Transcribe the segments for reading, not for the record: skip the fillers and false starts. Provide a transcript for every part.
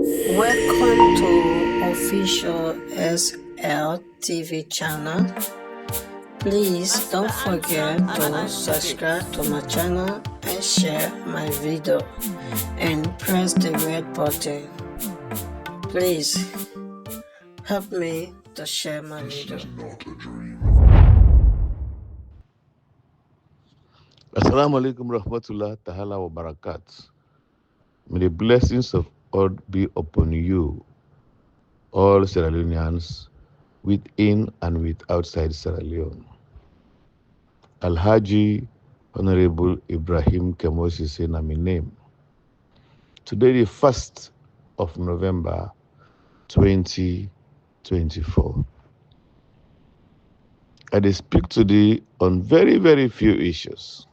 Welcome to official SL TV channel. Please don't forget to subscribe to my channel and share my video and press the red button. Please help me to share my video. Assalamu alaikum rahmatullah ta'ala wa barakat. May the blessings of God be upon you, all Sierra Leoneans, within and with outside Sierra Leone. Alhaji Honorable Ibrahim Kemoh Sesay na my name. Today, the 1st of November 2024. I will speak today on very, very few issues.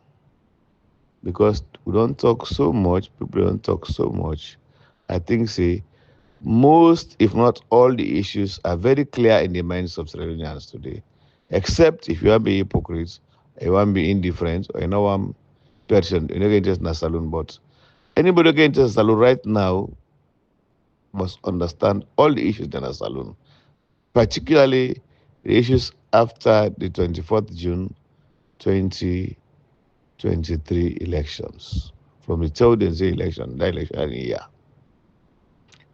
Because we don't talk so much, people don't talk so much. I think, most, if not all, the issues are very clear in the minds of Sierra Leoneans today. Except if you want to be hypocrites, you want to be indifferent, or you know one person, you're not getting just in a saloon. But anybody getting into a saloon right now must understand all the issues in a saloon, particularly the issues after the 24th June 2023 elections, from the Children's election, that election year.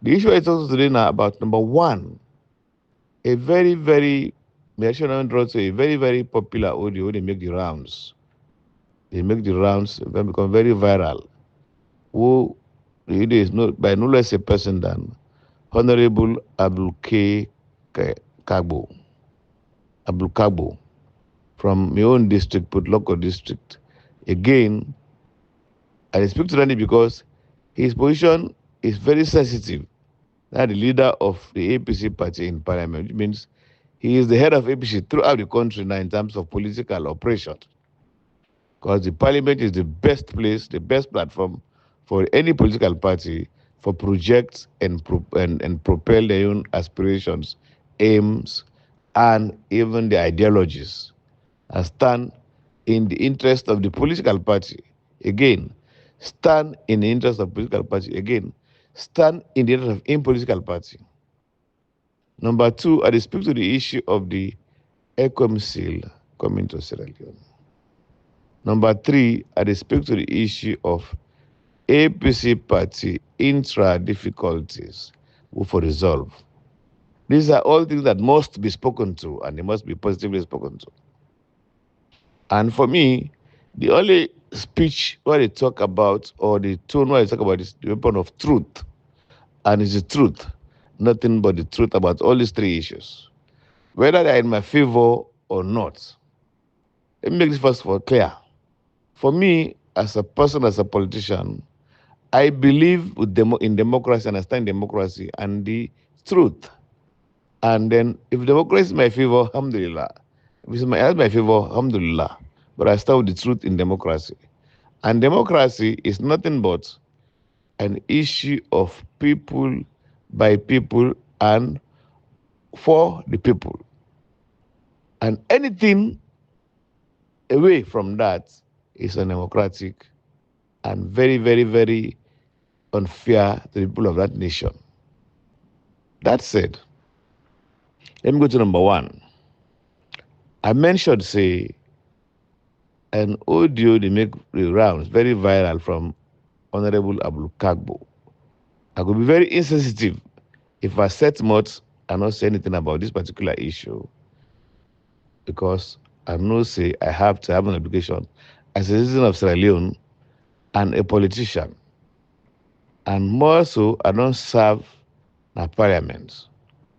The issue I talk today now about number one, a very, very, a very, very popular audio. They make the rounds. They become very viral. Who it is not by no less a person than Honorable Abdul Kargbo, from my own district, put local district. Again, I speak to Randy because his position is very sensitive. That the leader of the APC party in parliament, which means he is the head of APC throughout the country now in terms of political operation. Because the parliament is the best place, the best platform for any political party for projects and propel their own aspirations, aims, and even their ideologies, and stand in the interest of the political party. Again, stand in the interest of political party. Again, stand in the interest of any political party. Number two, I speak to the issue of the ECOM seal coming to Sierra Leone. Number three, I speak to the issue of APC party intra-difficulties for resolve. These are all things that must be spoken to, and they must be positively spoken to. And for me, the only speech what they talk about, or the tone what they talk about, is the weapon of truth. And it's the truth, nothing but the truth about all these three issues. Whether they're in my favor or not. Let me make this first of all clear. For me, as a person, as a politician, I believe in democracy and I stand in democracy and the truth. And then if democracy is my favor, alhamdulillah. If it's my favor, alhamdulillah. But I start with the truth in democracy. And democracy is nothing but an issue of people, by people, and for the people. And anything away from that is undemocratic and very, very, very unfair to the people of that nation. That said, let me go to number one. I mentioned, an audio they make the rounds, very viral, from Honorable Abdul Kargbo. I could be very insensitive if I set much and not say anything about this particular issue, because I know I have to have an obligation as a citizen of Sierra Leone and a politician. And more so, I don't serve in parliament.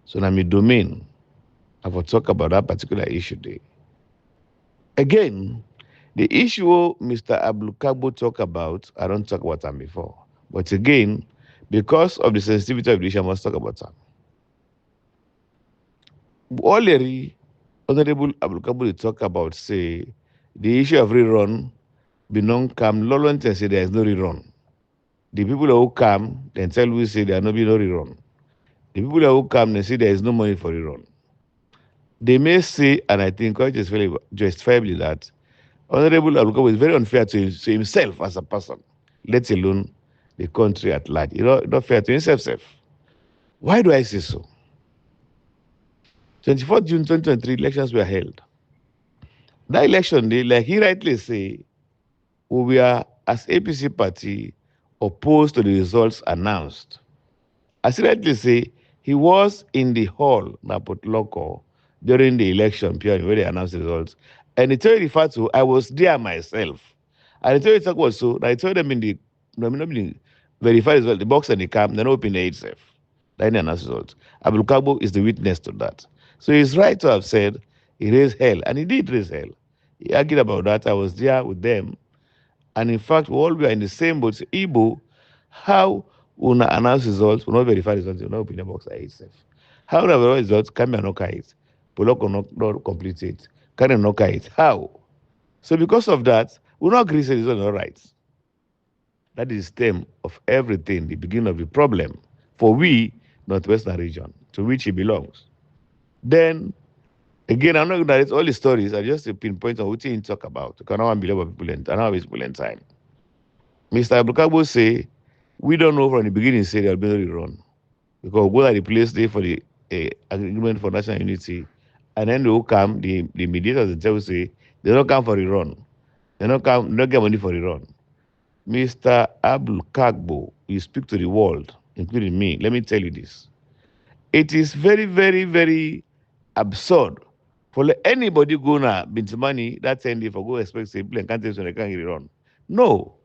So now my domain, I will talk about that particular issue there. Again, the issue Mr. Abdul Kargbo talk about, I don't talk about them before. But again, because of the sensitivity of the issue, I must talk about them. Already, Honorable Abdul Kargbo talk about, the issue of rerun, be non-come, Lolent and say there is no rerun. The people who come, then tell we say there are no rerun. The people who come, they say there is no money for rerun. They may say, and I think quite justifiably, that Honorable Abdul Kargbo is very unfair to himself as a person, let alone the country at large. Not fair to himself. Why do I say so? 24th June 2023 elections were held. That election day, like he rightly say, we were as APC party opposed to the results announced. As he rightly say, he was in the hall Napotloco during the election period where they announced the results. And he told referred to, I was there myself. And he told you talk was so, I told them in the nominally verified result, the box and the cam, they don't open the itself. Then they announced results. Abdul Kargbo is the witness to that. So he's right to have said he raised hell, and he did raise hell. He argued about that. I was there with them. And in fact, we all were in the same boat. So Igbo, how una announce results, we not verify results, we not open the box itself. How una verify results, can be not it. Poloko not complete it. Can not it. How? So because of that, we not agree say results are not right. That is the stem of everything, the beginning of the problem for we, Northwestern region, to which he belongs. Then again, I'm not going to narrate all the stories. I just pinpoint on what he talk about. Because I don't believe people and I don't have his people in time. Mr. Abdul Kargbo say, we don't know from the beginning say they'll be run. Because we go to the place there for the agreement for national unity. And then they will come, the mediators and tell say, they don't come for the run. They don't get money for the run. Mr. Abdul Kargbo, you speak to the world, including me. Let me tell you this. It is very, very, very absurd for anybody go now bint money that 10 day for go expect say play can't tell so they can't get it run. No,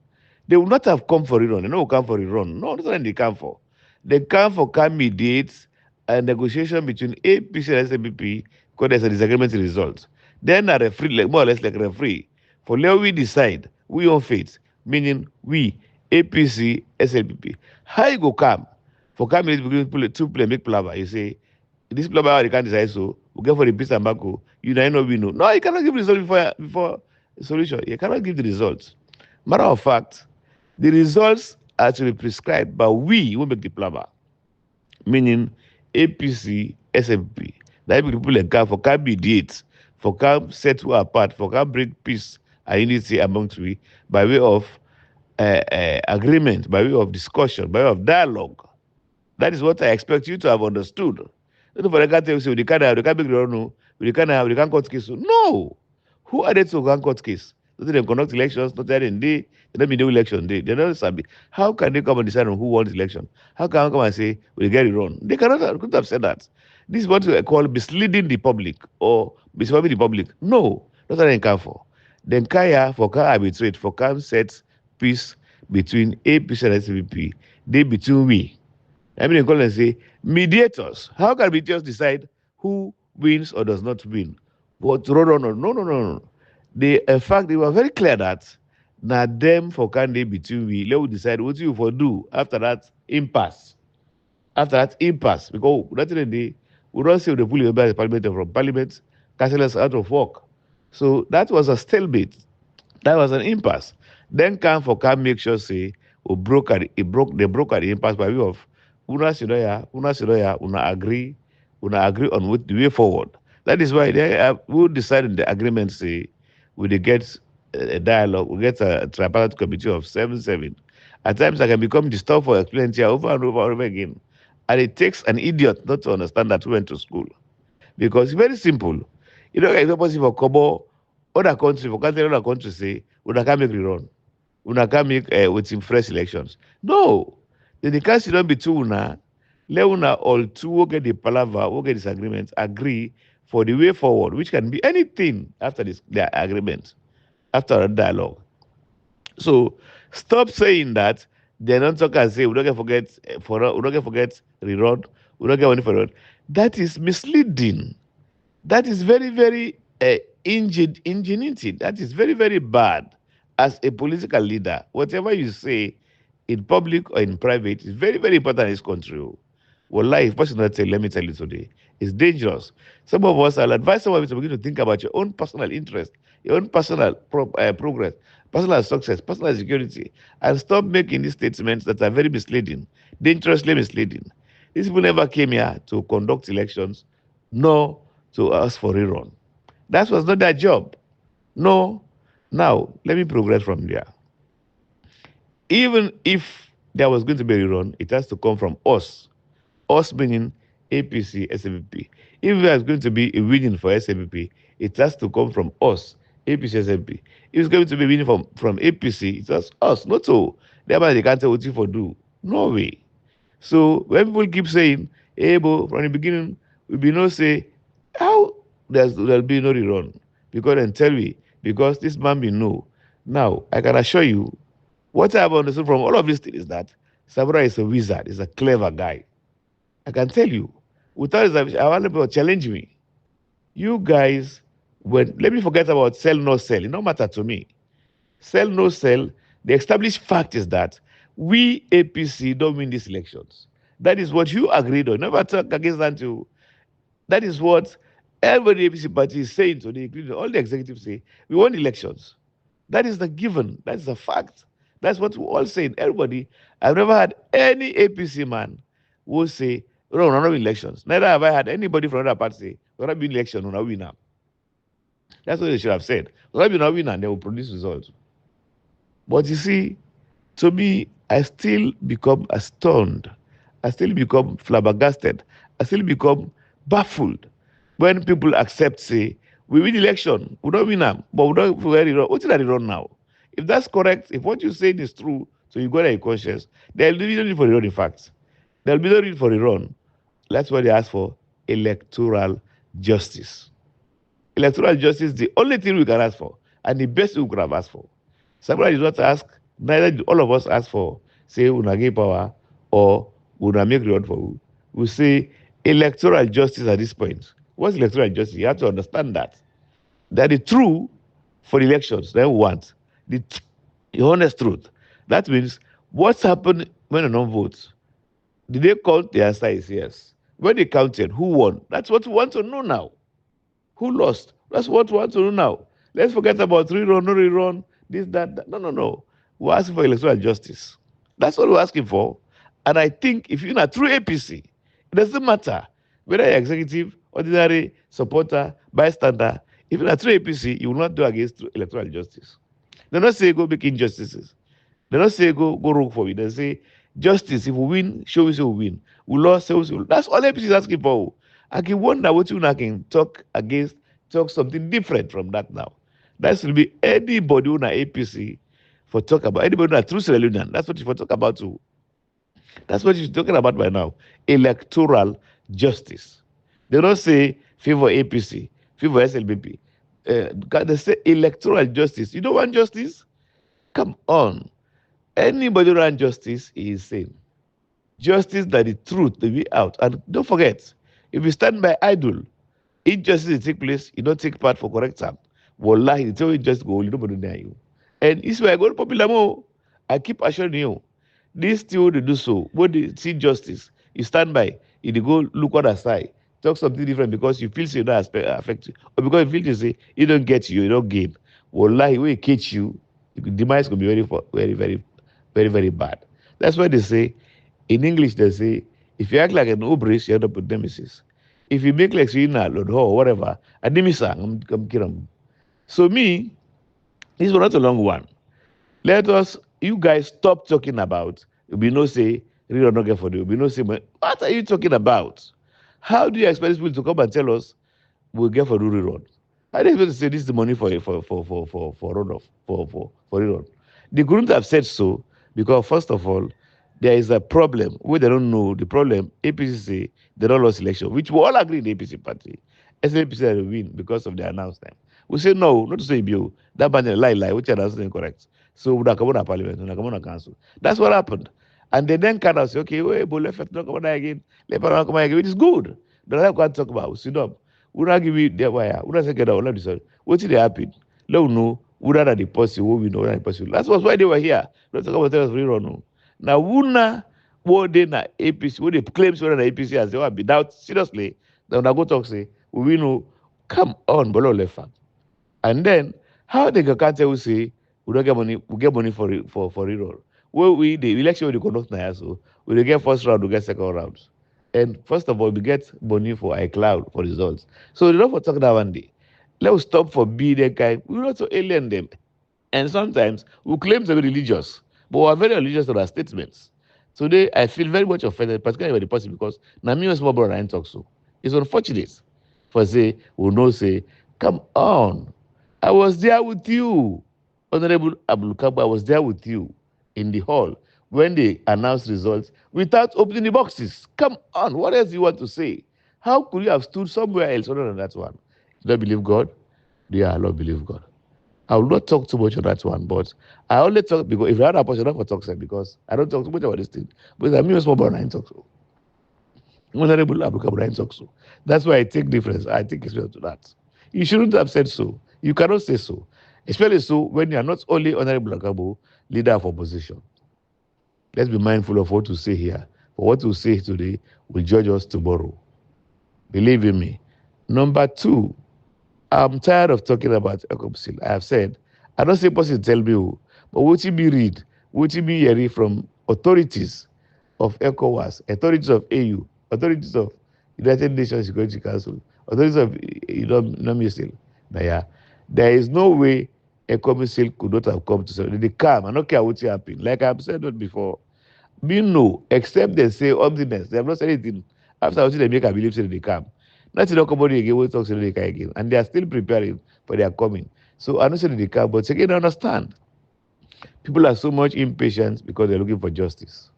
they will not have come for it run. They no come for it run. No, that's what they come for. They come for can mediate a negotiation between APC and SMPP because there's a disagreement in results. Then a referee, like more or less like a referee, for let we decide, we on faith, meaning we, APC, SLPP. How you go come? For come between two play make plava, you say, this plava they can't decide so, we go for the peace and backo, you know we know. No, you cannot give result before solution. You cannot give the results. Matter of fact, the results are to be prescribed by we who make the plava, meaning APC, SFP. That people like can for can mediate, for can set you apart, for can bring peace and unity amongst we by way of agreement, by way of discussion, by way of dialogue. That is what I expect you to have understood. Not for the can't tell you, they can't make the no, they can't court case. No. Who are they to go and court case? Not they conduct elections, not that in day, they don't be do election day. They don't sabi. How can they come and decide on who won the election? How can they come and say we get it wrong? They cannot couldn't have said that. This is what we call misleading the public or misleading the public. No, that's what they can for. Then Kaya for can arbitrate, for can set peace between APC and SVP. They between we. I mean, they call and say mediators. How can mediators decide who wins or does not win? But no. They, in fact, they were very clear that now them for candidate between we, let we decide what you for do after that impasse. After that impasse, because that's the day we don't say the pull member the parliament from parliament, councillors out of work. So that was a stalemate. That was an impasse. Then can make sure say we broke at they broke at the impasse by way of una agree on what the way forward. That is why they will decide in the agreement say we get a dialogue, we get a tripartite committee of 7-7. At times I can become disturbed for explaining here over and over and over again. And it takes an idiot not to understand that we went to school. Because it's very simple. You know, it's not possible for Kobo, other country, for country, other country say, we can't make rerun. We can't make with fresh elections. No. Then the can't sit down between una, let una all two will get the palaver, will get disagreement, agree for the way forward, which can be anything after this their agreement, after a dialogue. So stop saying that. They don't talk and say we don't get forget we don't get forget rerun, we don't get money for rerun. That is misleading. That is very, very ingenuity. That is very, very bad as a political leader. Whatever you say in public or in private is very, very important in this country. Oh. Well, life, personally, let me tell you today, it's dangerous. Some of us, I'll advise some of you to begin to think about your own personal interest, your own personal progress, personal success, personal security, and stop making these statements that are very misleading, dangerously misleading. These people never came here to conduct elections, nor to ask for a rerun. That was not their job. No. Now, let me progress from there. Even if there was going to be a rerun, it has to come from us, Us meaning APC, SMPP. If there's going to be a winning for SMPP, it has to come from us, APC, SMPP. If it's going to be winning from APC, it's us, not so. Thereby they can't say what you for do. No way. So when people keep saying, hey, but from the beginning, we be no say, how there'll be no rerun? Because then tell me, because this man be no. Now, I can assure you, what I have understood from all of this thing is that Samura is a wizard, is a clever guy. I can tell you, without his I want people to challenge me. You guys, when let me forget about sell no sell. It don't matter to me. Sell no sell. The established fact is that we APC don't win these elections. That is what you agreed on. Never talk against that too. That is what every APC party is saying today, including all the executives say. We want elections. That is the given. That is a fact. That's what we all saying. Everybody. I've never had any APC man who say, no, we're not elections. Neither have I had anybody from another party say, we're not being election, we're not winner. That's what they should have said. We're not being a winner, and they will produce results. But you see, to me, I still become astounded. I still become flabbergasted. I still become baffled when people accept, say, we win election, we don't win them, but we don't very wrong. What did I run now? If that's correct, if what you're saying is true, so you got a conscience, there'll be no need for rerun, in fact. There'll be no need for rerun. That's what they ask for, electoral justice. Electoral justice is the only thing we can ask for, and the best we could have asked for. Somebody did not ask, neither did all of us ask for, say, una give power or una make reward for who. We say electoral justice at this point. What's electoral justice? You have to understand that. That the true for elections that we want, the honest truth. That means what's happened when a non votes? Did they count? The answer is yes. When they counted, who won? That's what we want to know now. Who lost? That's what we want to know now. Let's forget about rerun, no rerun, this, that. No, no, no. We're asking for electoral justice. That's what we're asking for. And I think if you're not true APC, it doesn't matter whether you're executive, ordinary, supporter, bystander. If you're not true APC, you will not do against electoral justice. They don't say go make injustices. They don't say go wrong for it. They say justice. If we win, show we say we win. We lost, say we say we lose. That's all APC is asking for. I can wonder what you can talk against, talk something different from that now. That will be anybody who na APC for talk about anybody who na true sierraleonean. That's what you for talk about too. That's what you're talking about right now. Electoral justice. They don't say favor APC, favor SLBP. They say electoral justice. You don't want justice? Come on. Anybody who wants justice is insane. Justice that the truth will be out. And don't forget, if you stand by idle, injustice will take place, you don't take part for correct time. Wallahi, the tell you just go, you nobody near you. And this way I go to popular mo. I keep assuring you, this still they do so. When they see justice, you stand by, you dey go look other side, talk something different because you feel say that affect you, or because you feel to say you don't get you don't gain. Wallahi, when it catch you, the demise could be very bad. That's why they say, in English, they say, if you act like an obris, you end up with nemesis. If you make like Sina, Lord Ho, whatever, a nemesis, I'm kidding. So me, this was not a long one. Let us, you guys, stop talking about. We no say real or not get for you. We no say, what are you talking about? How do you expect people to come and tell us we'll get for Ruri Road? How do you expect to say this is the money for road off for road? They couldn't have said so because first of all, there is a problem where they don't know the problem. APC say they don't lost election, which we all agree in the APC party. SLPC will win because of the announcement. We say no, not to say you. That man lie, which announcement incorrect. So we come on parliament, we come on council. That's what happened. And they then kind of say, okay, wait, but let's not come on again. Let's not come on again. It is good. The life we can talk about. We sit up. We not give you the wire. We not say get out. Let me say, what did happen? Let us know whether the person what we know that person. That's why they were here. Let's talk about us rerun. No. Now, Wuna, what they na APC, what they claim so that APC as they were be doubt seriously. Then I go talk say, we know, come on, below left. And then how they can tell we say we don't get money, we get money for reroll. Well, we the election we conduct now, so we get first round, we get second rounds. And first of all, we get money for iCloud for results. So they don't for talk that one day. Let's stop for be that guy. We not to alien them. And sometimes we claim to be religious, but we are very religious to our statements. Today, I feel very much offended, particularly by the person, because now me and small brother ain't talk so. It's unfortunate for say, we no say, come on. I was there with you. Honorable Abdul Kargbo, I was there with you in the hall when they announced results without opening the boxes. Come on, what else do you want to say? How could you have stood somewhere else other than that one? Do you not believe God? Do you not believe God? I will not talk too much on that one, but I only talk because if I had a person, I don't talk because I don't talk too much about this thing. But I mean, small brother, I talk so. Honorable Abdul Kargbo, I talk so. That's why I take difference. I take expression to that. You shouldn't have said so. You cannot say so, especially so when you are not only Honorable Kargbo, leader of opposition. Let's be mindful of what we say here. For what we say today will judge us tomorrow. Believe in me. Number two, I'm tired of talking about ECOMSIL. I have said, I don't say person tell me who, but what you be read, what you be hearing from authorities of ECOWAS, authorities of AU, authorities of United Nations Security Council, authorities of UNAMISIL. Now, yeah, there is no way ECOMSIL could not have come to say they come. I don't care what happened. Like I've said that before. Me no, except they say emptiness. They have not said anything. After watching they make I believe say they come. Nothing not come again, we talk say they come again. And they are still preparing for their coming. So I don't say they come, but again I understand. People are so much impatient because they're looking for justice.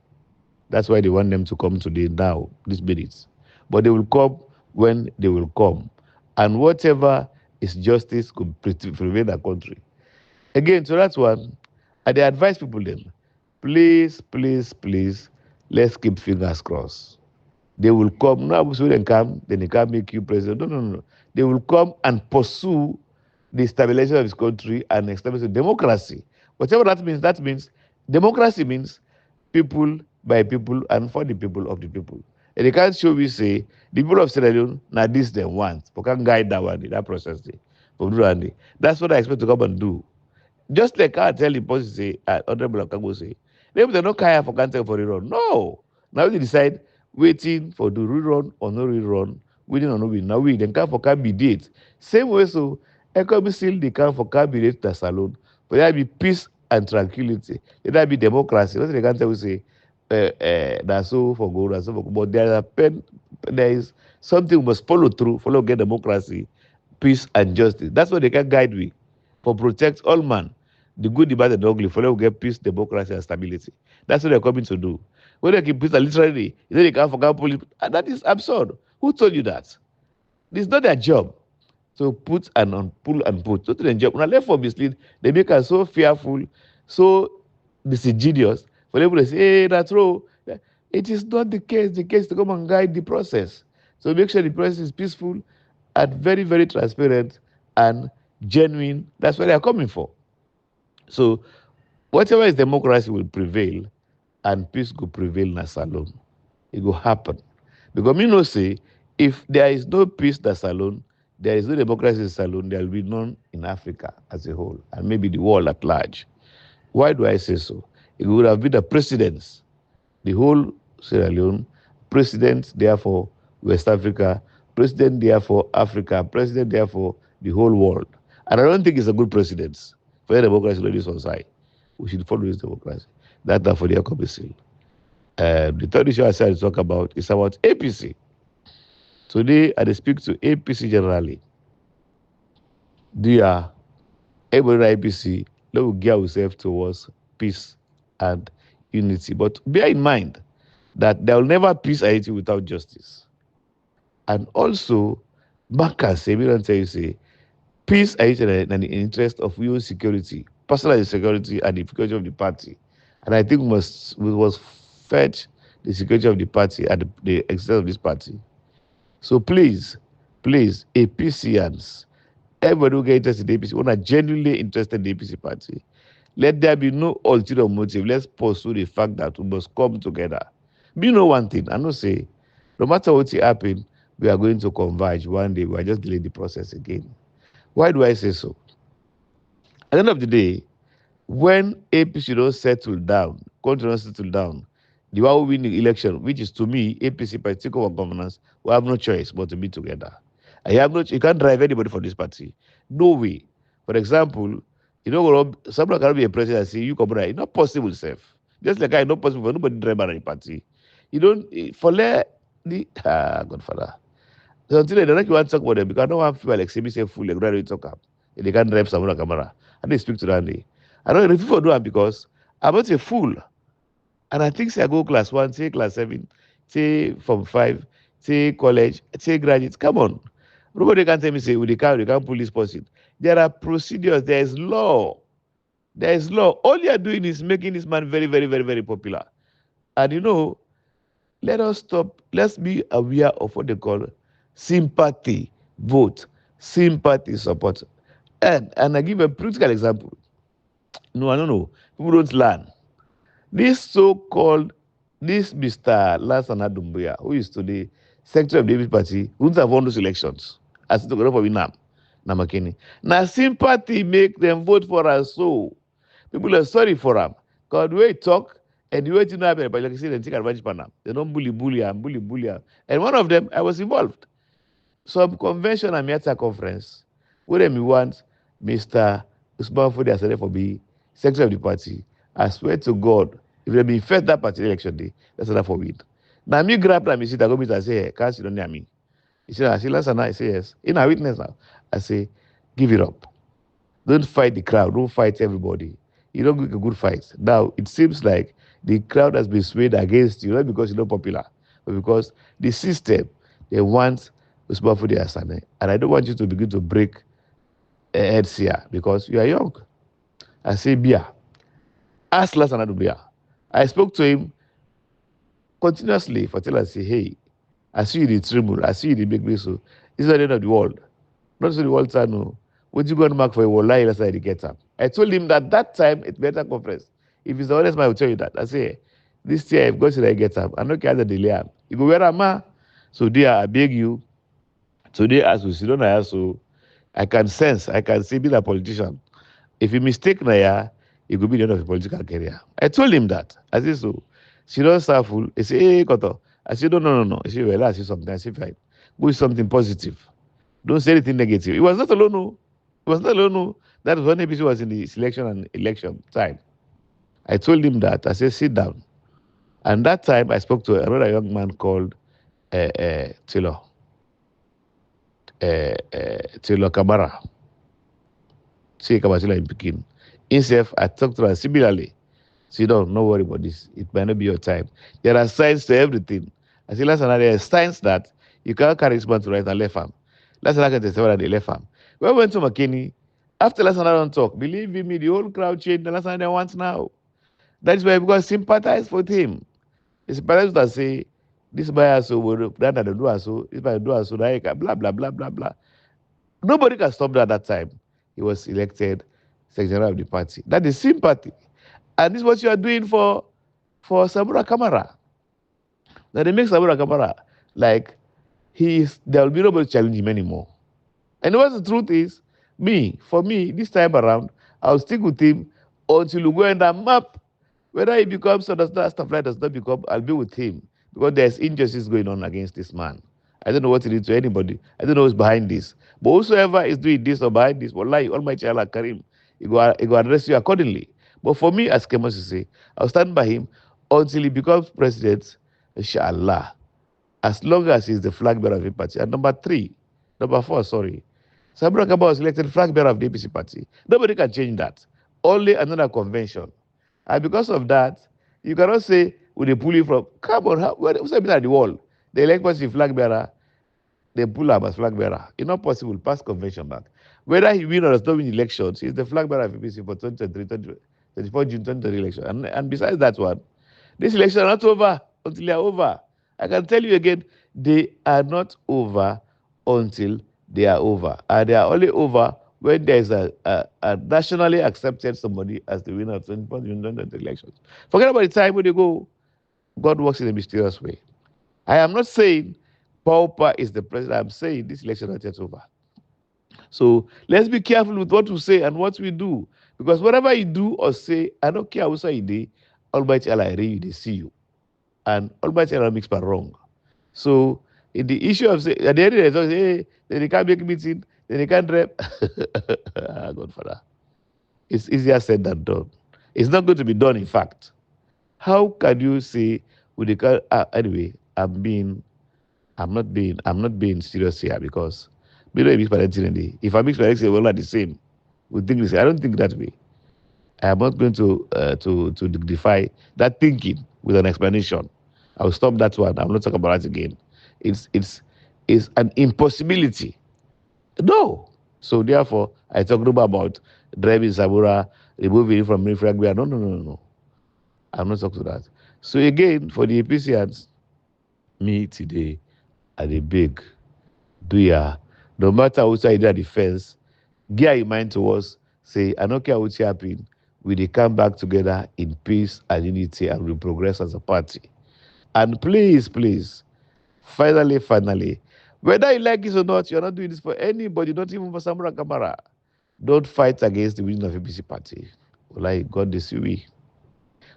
That's why they want them to come today now, these minutes. But they will come when they will come. And whatever is justice could prevail the country. Again, so that's one. I they advise people then, please, please, please, let's keep fingers crossed. They will come. No, so they come, then they can't make you president. No, no, no. They will come and pursue the stabilization of this country and establish a democracy. Whatever that means democracy means people by people and for the people of the people. And they can't show we say the people of Sierra Leone now this they want. We can guide that one, that process. That's what I expect to come and do. Just like I tell the boss say, Honorable Kargbo say, they don't care for cancel for rerun. No. Now they decide waiting for the rerun or no rerun, winning or no winning. Now we then can for can be date. Same way so economy still they can for can be date to salon. But there be peace and tranquility. There be democracy. What they can tell we say that's so for gold, that's so for gold. But there is something we must follow through, follow get democracy, peace and justice. That's what they can guide we for protect all man, the good, the bad, and the ugly, for them to get peace, democracy, and stability. That's what they're coming to do. When they keep peace, literally, they can't forget police. And that is absurd. Who told you that? It's not their job to put and on pull and put. Not their job. Now, therefore, mislead, they make us so fearful, so disingenuous. For them to say, hey, that's wrong. It is not the case. The case to come and guide the process. So make sure the process is peaceful and very, very transparent and genuine. That's what they are coming for. So whatever is democracy will prevail and peace will prevail in a salon. It will happen. Because me no say, if there is no peace in a salon, there is no democracy in a salon, there will be none in Africa as a whole, and maybe the world at large. Why do I say so? It would have been the presidents, the whole Sierra Leone, president therefore West Africa, president therefore Africa, president therefore the whole world. And I don't think it's a good precedence for democracy on this one side. We should follow this democracy. That's for the ECOMSIL. The third issue I said to talk about is about APC. Today, I speak to APC generally. Dear everybody APC, let us gear ourselves towards peace and unity. But bear in mind that there will never peace and unity without justice. And also, bankers say, we don't tell you, say, peace and unity in the interest of your security, personal security and the security of the party. And I think we must fetch the security of the party and the existence of this party. So please, APCians, everybody who get interested in APC, who are genuinely interested in the APC party, let there be no ulterior motive. Let's pursue the fact that we must come together. But you know one thing, I know say, no matter what will happen, we are going to converge one day. We are just delaying the process again. Why do I say so? At the end of the day, when APC don't settle down, country don't settle down, the one who win the election, which is to me, APC party take over governance, we have no choice but to be together. You can't drive anybody for this party. No way. For example, you know, someone cannot be a president and say, you come right. It's not possible, self. Just like I know possible for nobody drive around the party. You don't for let the Godfather. So until they don't want to talk about them because I don't want to feel like say me say fool like ready to talk up. They can't drive Samura camera. And they speak to Randy. I don't know if people do it because I'm not a fool. And I think say I go class one, say class seven, say from five, say college, say graduate. Come on. Nobody can tell me say we can't pull this person. There are procedures, there is law. There is law. All you are doing is making this man very, very, very, very popular. And let us stop. Let's be aware of what they call sympathy vote, sympathy support. And I give a practical example. No, I don't know. People don't learn. This so-called this Mr. Lansana Doumbouya, who is today Secretary of the APC Party, wouldn't have won those elections as the governor for Winam, Namakini. Now sympathy make them vote for us. So people are sorry for him. Because the way he talk and the way he know but like I said, they take advantage of him. They don't bully him. And one of them, I was involved. Some convention and Miata conference, where we want Mr. Usman Fodi as for be secretary of the party. I swear to God, if they been fed that party election day, that's enough for it. Now me grab that, me sit, I go meet and say, hey, can't you don't near me? He said, I see last night, I say yes. In a witness now, I say, give it up. Don't fight the crowd, don't fight everybody. You don't get a good fight. Now it seems like the crowd has been swayed against you, not because you're not popular, but because the system they want Usman Fodi Asane. And I don't want you to begin to break heads here because you are young. I say, Bia, ask Lansana Doumbouya. I spoke to him continuously for telling us, say, hey, I see you the tremble, I see you the big me so. It's not the end of the world. Not so the world time, no. What you going to mark for a wall lie last night get up? I told him that time it better conference. If he's the honest man, I will tell you that. I say, this year if God said I get up, I don't care the delay. You go where am I? So dear, I beg you, today as we sit down here, so I can sense, I can see being a politician. If you mistake Naya, it could be the end of your political career. I told him that. I said so. She don't start full. He said, hey, Koto. I said, no. He said, well, I see something. I said, fine. Go with something positive. Don't say anything negative. It was not alone, no. It was not alone, no. That was when ABC was in the selection and election time. I told him that. I said, sit down. And that time I spoke to another young man called Taylor. Taylor Kamara. Say Kabatila in Pekin. Himself, I talked to her similarly. So don't worry about this. It might not be your time. There are signs to everything. I say last night there are signs that you can't carry this man to right and left arm. Last night I can tell that they left arm. When we went to McKinney, after last night I don't talk, believe me, the whole crowd changed. The last night they want now. That is why because sympathize with him. They sympathize that say this buyer so that they do so, this buyer do so, blah blah blah blah blah. Nobody can stop that at that time. He was elected secretary of the party. That is sympathy. And this is what you are doing for Samura Kamara. Now they make Samura Kamara like there will be nobody challenging him anymore. And what the truth is, for me, this time around, I'll stick with him until we go in that map. Whether he becomes or does not, stuff like does not become, I'll be with him. Because there's injustice going on against this man. I don't know what to do to anybody. I don't know who's behind this. But whosoever is doing this or behind this, wallahi, Almighty Allah Karim, he go address you accordingly. But for me, as Kemoh Sesay, I'll stand by him until he becomes president, inshallah. As long as he's the flag bearer of the party. And number four, sorry. Samura Bio was elected flag bearer of the APC party. Nobody can change that. Only another convention. And because of that, you cannot say, will they pull you from, come on, what's happening at the wall? The elect party flag bearer, they pull him as flag bearer. It's not possible, pass convention back. Whether he win or does not win elections, he's the flag bearer of APC for 2023, 24 June 2023 election. And besides that one, this election are not over until they are over. I can tell you again, they are not over until they are over. And they are only over when there is a nationally accepted somebody as the winner of 24 June 2023 elections. Forget about the time when they go, God works in a mysterious way. I am not saying Pauper is the president. I'm saying this election is not over. So let's be careful with what we say and what we do. Because whatever you do or say, I don't care what you do, Almighty Allah, they see you. And Almighty Allah makes part wrong. So in the issue of say, at the end of the day, hey, they can't make a meeting, they can't rep. Godfather. It's easier said than done. It's not going to be done, in fact. How can you say with the anyway? I'm not being serious here because we don't mix party. If I mix party, we're all the same. We think the same. I don't think that way. I am not going to dignify that thinking with an explanation. I will stop that one. I will not talk about that again. It's an impossibility. No. So therefore, I talked about driving Samura, removing it from military. No, no, no, no, no. I'm not talking to that. So again, for the APCians, me today, I dey beg, do ya, no matter which side the defense, gear in mind to us, say, I don't care what happen, we dey come back together in peace and unity and we progress as a party. And please, please, finally, whether you like it or not, you're not doing this for anybody, not even for Samura Kamara. Don't fight against the winning of APC party. Like God this we.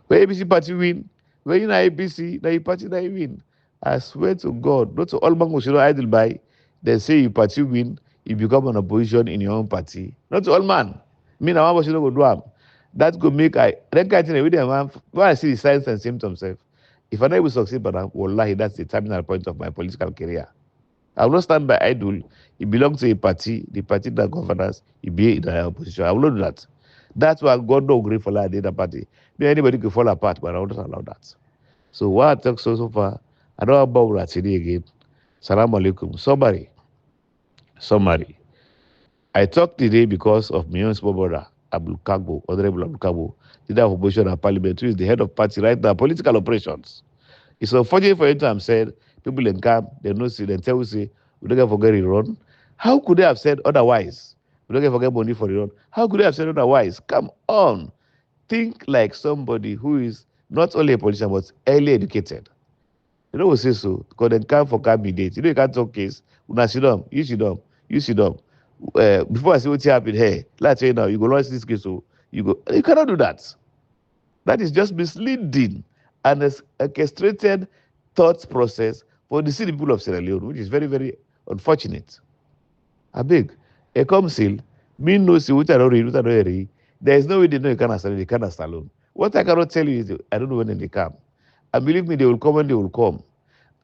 When APC party win, when you na APC, na your party na you win. I swear to God, not to all mango should not idle by. They say you party win, you become an opposition in your own party. Not to all man. Me na one should not go do am. That go make I that kind of thing with them when I see the signs and symptoms. If I never succeed, but wallahi, that's the terminal point of my political career. I will not stand by idle. It belongs to a party, the party that governs, it be in the opposition. I will not do that. That's why God no agree for like the other party. Maybe anybody could fall apart, but I will not allow that. So what I talk so far, I don't about that today again. Salam alaikum. Summary. I talked today because of my own small brother, Abdul Kargbo, Honorable Abdul Kargbo, leader of opposition and parliament, who is the head of party right now, political operations. It's unfortunate for him to have said, people in camp, they know see, they tell you, say, we don't get forget it run. How could they have said otherwise? We don't get forget money for the run. How could they have said otherwise? Come on. Think like somebody who is not only a politician, but early educated. You know what say so? Because they come for candidate. You know you can't talk case. Una sit down, you sit down. Before I say what happened, hey, let's say now, you go launch this case, so you cannot do that. That is just misleading and a orchestrated thought process for the city people of Sierra Leone, which is very, very unfortunate. I beg. A council, me no see what I don't read, what I don't read. There is no way they know you cannot stand, they cannot stand alone. What I cannot tell you is I don't know when they come. And believe me, they will come when they will come.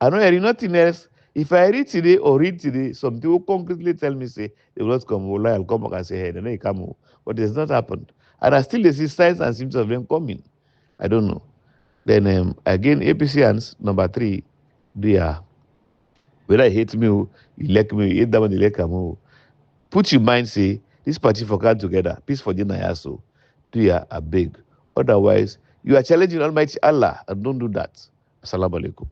I don't hear nothing else. If I read today, some people concretely tell me, say, they will not come. Well, I'll come back and say, hey, they know you come. But it has not happened. And I still see signs and symptoms of them coming. I don't know. Then again, APCians, number 3, they are, whether you hate me, you like me, you hate that one, you like me. Put your mind, say, this party for come together, peace for dinner, yaso. Do ya a big. Otherwise, you are challenging Almighty Allah, and don't do that. Assalamu alaikum.